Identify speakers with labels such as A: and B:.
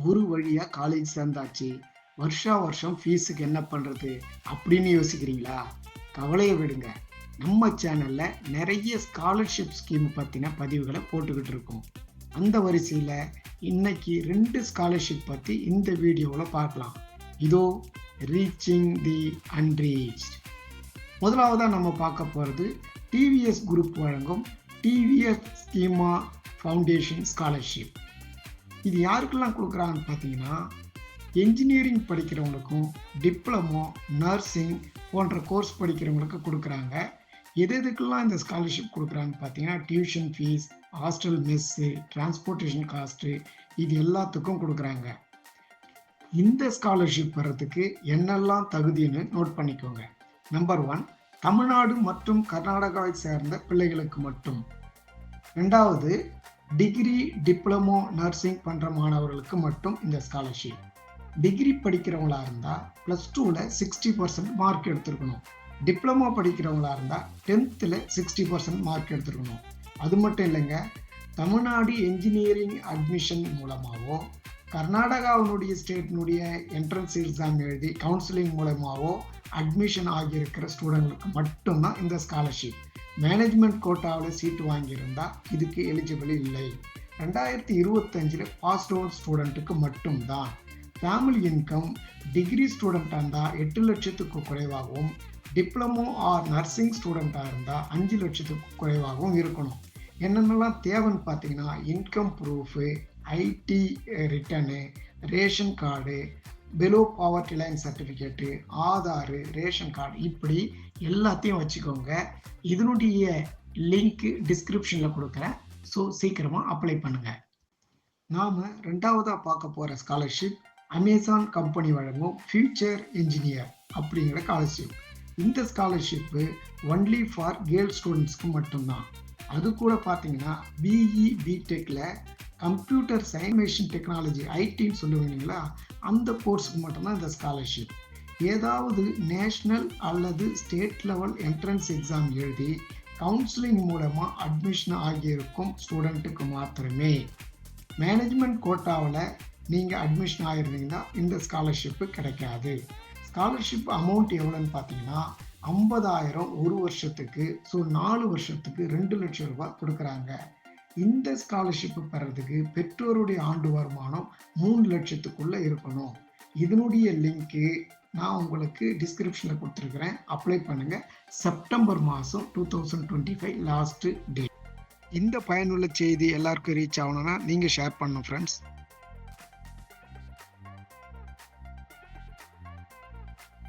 A: ஒரு வழியா காலேஜ் சேர்ந்தாச்சு. வருஷா வருஷம் ஃபீஸுக்கு என்ன பண்றது? அப்படின்னு யோசிக்கிறீங்களா? கவலைய விடுங்க. நம்ம சேனல்ல நெறைய ஸ்காலர்ஷிப் ஸ்கீம் பத்தின பதிவுகள போட்டுக்கிட்டு இருக்கோம். அந்த வரிசையில இன்னைக்கு 2 ஸ்காலர்ஷிப் பத்தி இந்த வீடியோல பார்க்கலாம். இதோ ரீச்சிங் தி அன்ரீச்ட். முதலாவதா நம்ம பார்க்க போறது டிவிஎஸ் குரூப் வழங்கும் டிவிஎஸ் ஸ்கீமா ஃபவுண்டேஷன் ஸ்காலர்ஷிப். இது யாருக்கெல்லாம் குடுக்குறாங்கன்னு பார்த்தீங்கன்னா, என்ஜினியரிங் படிக்கிறவங்களுக்கும், டிப்ளமோ, நர்சிங் போன்ற கோர்ஸ் படிக்கிறவங்களுக்கு குடுக்குறாங்க. எதுக்கெல்லாம் இந்த ஸ்காலர்ஷிப் குடுக்குறாங்கன்னு பார்த்தீங்கன்னா, tuition fees, hostel mess, transportation cost இது எல்லாத்துக்கும் குடுக்குறாங்க. இந்த ஸ்காலர்ஷிப் பெறதுக்கு என்னெல்லாம் தகுதின்னு நோட் பண்ணிக்கோங்க. நம்பர் 1 தமிழ்நாடு மற்றும் கர்நாடகாவை சேர்ந்த பிள்ளைகளுக்கு மட்டும். 2வது டிகிரி, டிப்ளமோ, நர்சிங் பண்ற மாணவர்களுக்கு மட்டும் இந்த ஸ்காலர்ஷிப். டிகிரி படிக்கிறவங்களா இருந்தா +2ல 60% மார்க் எடுத்திருக்கணும். டிப்ளமோ படிக்கிறவங்களா இருந்தா 10th 60% மார்க் எடுத்திருக்கணும். அது மட்டும் இல்லைங்க, தமிழ்நாடு என்ஜினியரிங் அட்மிஷன் மூலமாவோ, கர்நாடகாவினுடைய ஸ்டேட்னுடைய என்ட்ரன்ஸ் எக்ஸாம் எழுதி கவுன்சிலிங் மூலமாவோ அட்மிஷன் ஆகியிருக்கிற ஸ்டூடெண்ட்களுக்கு மட்டும்தான் இந்த ஸ்காலர்ஷிப். மேனேஜ்மெண்ட் கோட்டாவில் சீட்டு வாங்கியிருந்தா இதுக்கு எலிஜிபிள் இல்லை. 2025 பாஸ் அவுட் ஸ்டூடெண்ட்டுக்கு மட்டும்தான். ஃபேமிலி இன்கம் டிகிரி ஸ்டூடெண்ட்டாக இருந்தால் 8 லட்சத்துக்கு குறைவாகவும், டிப்ளமோ ஆர் நர்சிங் ஸ்டூடெண்ட்டாக இருந்தால் 5 லட்சத்துக்கு குறைவாகவும் இருக்கணும். என்னென்னலாம் தேவைன்னு பார்த்தீங்கன்னா, income proof, ID return, ration card, below poverty line certificate, Aadhaar, ration card இப்படி எல்லாத்தையும் வச்சுக்கோங்க. இதனுடைய லிங்க் டிஸ்கிரிப்ஷனில் கொடுக்குறேன். ஸோ சீக்கிரமாக அப்ளை பண்ணுங்க. நாம் 2வதா பார்க்க போகிற ஸ்காலர்ஷிப் அமேசான் கம்பெனி வழங்கும் ஃபியூச்சர் இன்ஜினியர் அப்படிங்கிற ஸ்காலர்ஷிப். இந்த ஸ்காலர்ஷிப்பு ஒன்லி ஃபார் கேர்ள் ஸ்டூடெண்ட்ஸ்க்கு மட்டும்தான். அது கூட பார்த்தீங்கன்னா பிஇ பிடெக்கில் கம்ப்யூட்டர் சயின்ஸ் டெக்னாலஜி ஐடின்னு சொல்லுவீங்களா, அந்த கோர்ஸுக்கு மட்டும்தான் இந்த ஸ்காலர்ஷிப். ஏதாவது நேஷ்னல் அல்லது ஸ்டேட் லெவல் என்ட்ரன்ஸ் எக்ஸாம் எழுதி கவுன்சிலிங் மூலமாக அட்மிஷன் ஆகியிருக்கும் ஸ்டூடெண்ட்டுக்கு மாத்திரமே. மேனேஜ்மெண்ட் கோட்டாவில் நீங்கள் அட்மிஷன் ஆகிருந்தீங்கன்னா இந்த ஸ்காலர்ஷிப்பு கிடைக்காது. ஸ்காலர்ஷிப் அமௌண்ட் எவ்வளோன்னு பார்த்தீங்கன்னா 50,000 ஒரு வருஷத்துக்கு. ஸோ 4 வருஷத்துக்கு 2 லட்சம் ரூபாய் கொடுக்குறாங்க. இந்த ஸ்காலர்ஷிப் பெறதுக்கு பெற்றோருடைய ஆண்டு வருமானம் 3 லட்சத்துக்குள்ள இருக்கணும். இதனுடைய லிங்க்கு நான் உங்களுக்கு டிஸ்கிரிப்ஷனில் கொடுத்துருக்குறேன். அப்ளை பண்ணுங்க. செப்டம்பர் மாதம் 2025 லாஸ்ட் டேட். இந்த பயனுள்ள செய்தி எல்லாருக்கும் ரீச் ஆகணும்னா நீங்கள் ஷேர் பண்ணணும் ஃப்ரெண்ட்ஸ்.